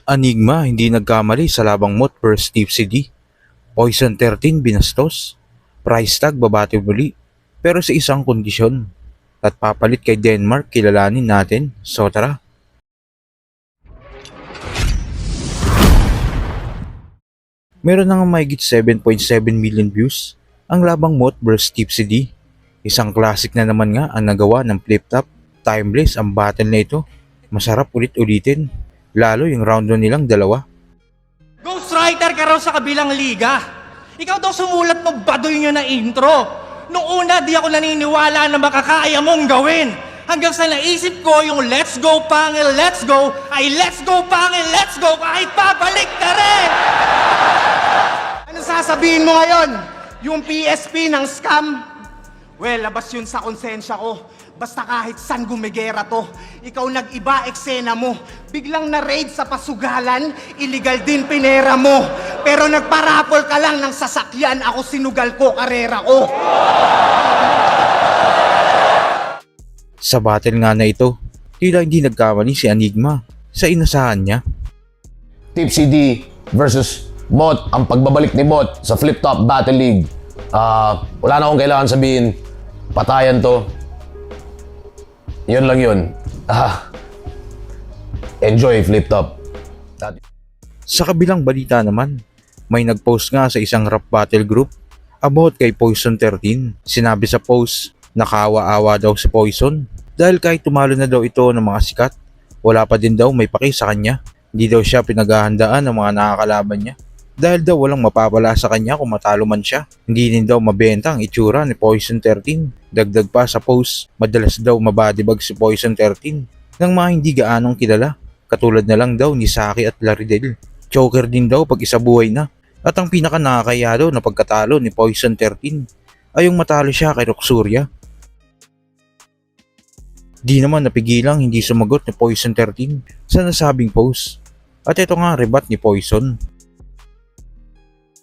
Enigma hindi nagkamali sa labang Mot vs Steve CD. Poison 13 binastos. Price tag babati muli. Pero sa isang kondisyon. At papalit kay Denmark kilalanin natin. So tara. Meron na nga mahigit 7.7 million views ang labang Mot vs Steve CD. Isang classic na naman nga ang nagawa ng flip top. Timeless ang battle na ito. Masarap ulit-ulitin. Lalo yung round 1 nilang dalawa. Ghostwriter ka raw sa kabilang liga. Ikaw daw sumulat ng baduy nyo na intro. Noong una, di ako naniniwala na makakaya mong gawin. Hanggang sa naisip ko yung let's go pangil, let's go, ay let's go pangil, let's go, kahit pabalik ka rin! Ano sasabihin mo ngayon? Yung PSP ng scam? Well, labas yun sa konsensya ko. Basta kahit saan gumigera to, ikaw nag-iba eksena mo. Biglang na-raid sa pasugalan, illegal din pinera mo. Pero nagparapol ka lang ng sasakyan, ako sinugal ko, karera ko. Sa battle nga na ito, tila hindi nagkamali si Enigma sa inasahan niya. Tip CD versus Mot, ang pagbabalik ni Mot sa Flip Top Battle League. Wala na akong kailangan sabihin, patayan to. Yun lang yun. Enjoy Flip Top. Sa kabilang balita naman, may nagpost nga sa isang rap battle group about kay Poison 13. Sinabi sa post, nakaawa-awa daw si Poison dahil kahit tumalo na daw ito ng mga sikat, wala pa din daw may paki sa kanya. Hindi daw siya pinaghahandaan ng mga nakakalaban niya. Dahil daw walang mapapala sa kanya kung matalo man siya. Hindi din daw mabenta ang itsura ni Poison 13. Dagdag pa sa post, madalas daw mabadibag si Poison 13 ng mga hindi gaanong kilala. Katulad na lang daw ni Saki at Laridel. Choker din daw pag isa buhay na. At ang pinaka nakakaya daw na pagkatalo ni Poison 13 ay yung matalo siya kay Roxuria. Di naman napigilang hindi sumagot ni Poison 13 sa nasabing post. At ito nga rebat ni Poison.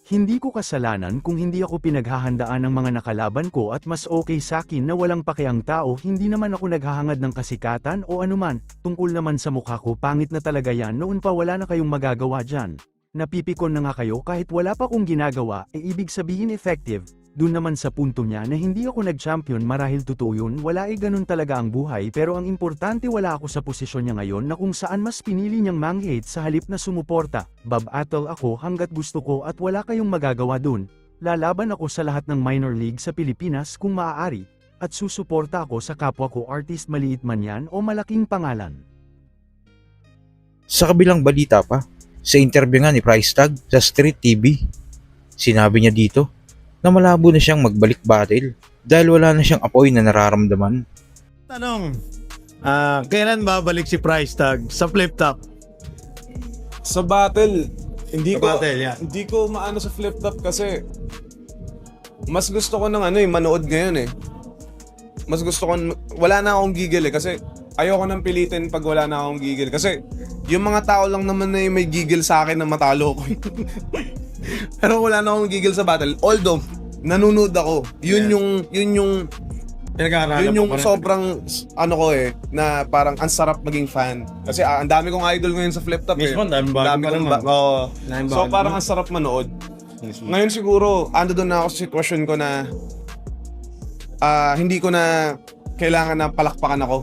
Hindi ko kasalanan kung hindi ako pinaghahandaan ng mga nakalaban ko at mas okay sa akin na walang pakiang tao, hindi naman ako naghahangad ng kasikatan o anuman, tungkol naman sa mukha ko pangit na talaga yan, noon pa wala na kayong magagawa dyan. Napipikon na nga kayo kahit wala pa kong ginagawa, ibig sabihin effective. Doon naman sa punto niya na hindi ako nag-champion marahil totoo yun, wala ganun talaga ang buhay, pero ang importante wala ako sa posisyon niya ngayon na kung saan mas pinili niyang mang-hate sa halip na sumuporta. Battle ako hanggat gusto ko at wala kayong magagawa dun. Lalaban ako sa lahat ng minor league sa Pilipinas kung maaari, at susuporta ako sa kapwa ko artist maliit man yan o malaking pangalan. Sa kabilang balita pa, sa interview nga ni Price Tag sa Street TV, sinabi niya dito na malabo na siyang magbalik battle dahil wala na siyang apoy na nararamdaman. Tanong, kailan babalik si Price Tag sa Flip Top? Sa battle, Sa battle, yeah. hindi ko maano sa flip top kasi mas gusto ko ng manood ngayon eh. Mas gusto ko, wala na akong gigil eh kasi ayoko nang pilitin pag wala na akong gigil kasi yung mga tao lang naman na may gigil sa akin na matalo ko. Pero wala na akong gigil sa battle. Although, nanonood ako. Yun yung sobrang ko na parang ang sarap maging fan. Kasi ang dami kong idol ngayon sa flip top Mismo, dami bago pa naman. So parang ang sarap manood. Ngayon siguro, ando doon na ako sa sitwasyon ko na hindi ko na kailangan na palakpakan ako.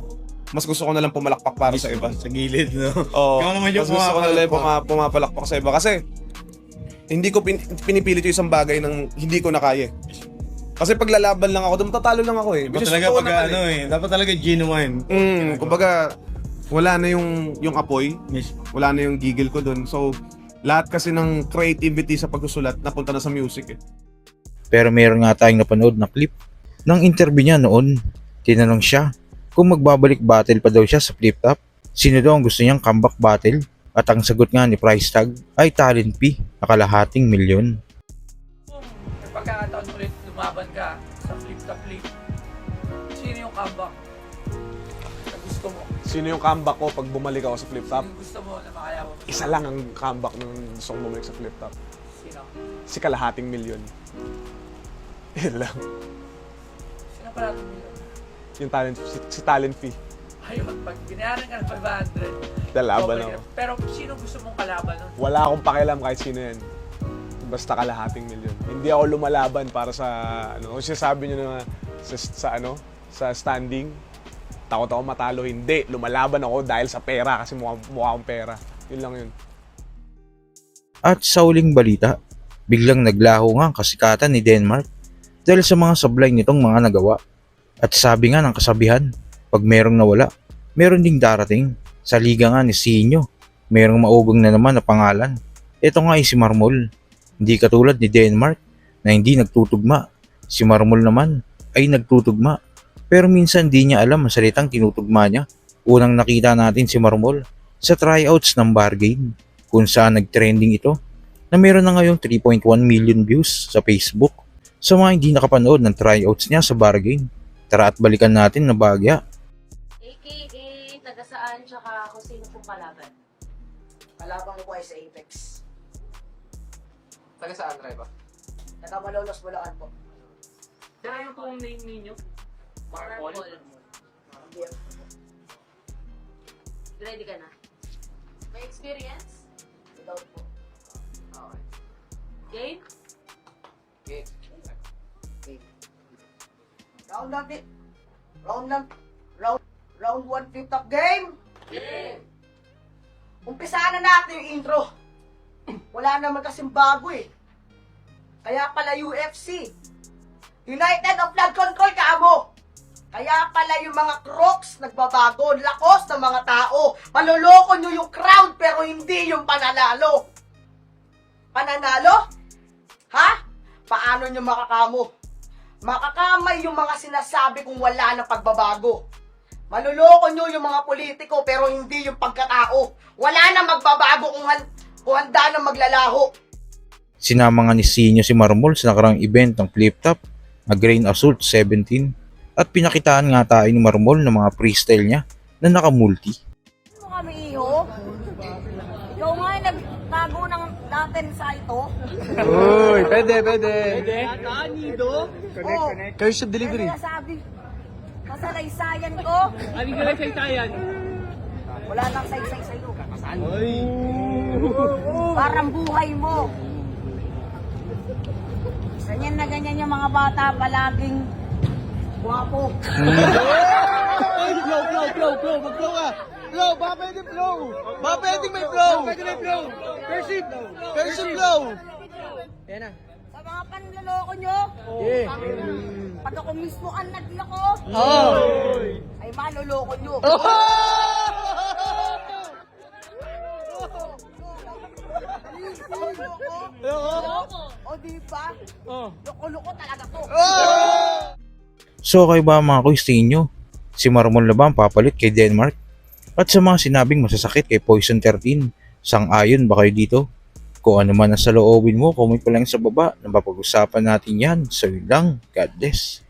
Mas gusto ko na lang pumalakpak para sa iba. Sa gilid, no? Oo. Ikaw naman yung mas gusto ko na lang pumapalakpak sa iba. Kasi hindi ko pinipilit yung isang bagay ng hindi ko na kaya. Kasi pag lalaban lang ako, matatalo lang ako eh. Dapat talaga dapat talaga genuine. Kumbaga, wala na yung apoy, wala na yung gigil ko dun. So, lahat kasi ng creativity sa pagsusulat napunta na sa music eh. Pero meron nga tayong napanood na clip ng interview niya noon. Tinanong siya kung magbabalik battle pa daw siya sa Flip Top. Sino daw ang gusto niyang comeback battle? At ang sagot nga ni Price Tag ay Talent P na kalahating milyon. Kung may pagkakataon ulit lumaban ka sa Flip Top League, sino yung comeback na gusto mo? Sino yung comeback ko pag bumalik ako sa flip top? Yung gusto mo na makaya mo? Isa lang ang comeback ng gusto kong bumalik sa flip top. Sino? Si kalahating milyon. Yun lang. Sino pa natin yun? Yung talent, si Talent Fee. Ayun, pag binayaran ka ng 500, Lalaban Double ako. F. Pero sino gusto mong kalaban nun? Wala akong pakialam kahit sino yan. Basta kalahating milyon. Hindi ako lumalaban para sa ano, kung sinasabi niyo na sa standing, takot ako matalo. Hindi, lumalaban ako dahil sa pera kasi mukha akong pera. Yun lang yun. At sa uling balita, biglang naglaho nga ang kasikatan ni Denmark dahil sa mga sablay nitong mga nagawa. At sabi nga ng kasabihan, pag merong nawala, meron ding darating. Sa liga nga ni Sinyo, merong maugong na naman na pangalan. Ito nga ay si Marmol. Hindi katulad ni Denmark na hindi nagtutugma. Si Marmol naman ay nagtutugma. Pero minsan di niya alam ang salitang tinutugma niya. Unang nakita natin si Marmol sa tryouts ng bar game kung saan nagtrending ito na meron na ngayong 3.1 million views sa Facebook. Sa mga hindi nakapanood ng tryouts niya sa bar game, tara at balikan natin na bagya. AKA, taga saan, tsaka kung sino pong kalaban. Kalabang ko ay sa Apex. Taga saan, Reba? Taga Malolos, Bulacan po. Pero ano pong name ninyo? Marmol? Hindi. Ready ka na? May experience? Without po. Okay. Game? Okay. Round 1 fifth of game. Umpisahan na natin yung intro. Wala naman kasing bago eh. Kaya pala UFC. United of Blood Control kaamo. Kaya pala yung mga Crocs nagbabago, lakos ng mga tao. Maloloko nyo yung crowd pero hindi yung pananalo. Pananalo? Ha? Paano nyo makakamo? Makakamay yung mga sinasabi kung wala na pagbabago. Maloloko nyo yung mga politiko pero hindi yung pagkatao. Wala na magbabago kung handa na maglalaho. Sinama nga ni Sinyo si Marmol sa nakarang event ng Flip Top na Grain Assault 17 at pinakitaan nga tayo ni Marmol ng mga freestyle niya na nakamulti. Ano kami iho? Ikaw nga yung nagtago ng natin sa ito. Uy, pwede. Connect. Curse of delivery. Ano nasabi? Kasalaysayan ko. Ano yung saysaysayan? Wala nang saysay sa'yo. Parang buhay mo. Ganyan na ganyan yung mga bata palaging guwapo. Sa mga panloloko nyo, pag ako mismo ang nagloko, ay maloloko nyo. O diba? Loko-loko talaga to. So kayo ba mga kuys, tingin nyo? Si Marmol na ba ang papalit kay Denmark? At sa mga sinabing masasakit kay Poison 13, sang-ayon ba kayo dito? Kung ano man ang saloobin mo, comment pa lang sa baba na mapag-usapan natin yan. So yun lang, God bless.